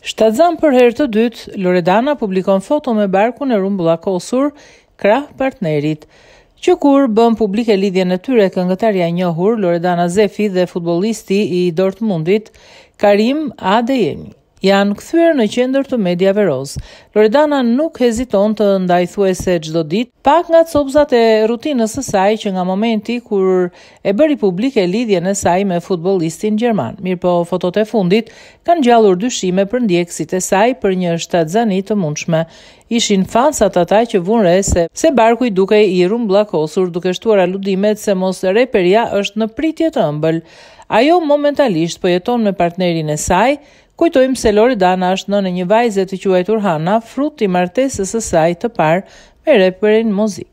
Shtatzan për herë të dytë, Loredana publikon foto me barkun e rumbullakosur krah partnerit. Që kur bën publike lidhjen e tyre, këngëtarja e njohur Loredana Zefi dhe futbollisti i Dortmundit Karim Adeyemi janë kthyer në qendër të medjave roz. Loredana nuk heziton të ndajë thuajse çdo ditë, pak nga copzat e rutinës së saj që nga momenti kur e bëri publike lidhjen e saj me futbollistin gjerman. Mirëpo fotot e fundit kanë gjallur dyshime për ndjekësit e saj për një shtatzani të mundshme. Ishin fansat ata që vunë re se barku i dukej i rumbullakosur, duke shtuar aludimet se mos reperia është në pritje të ëmbël. Ajo momentalisht po jeton me partnerin e saj. Kujtojmë se Loredana është nënë e një vajze të quajtur Hana, frut i martesës së saj të parë me reperin Mozik.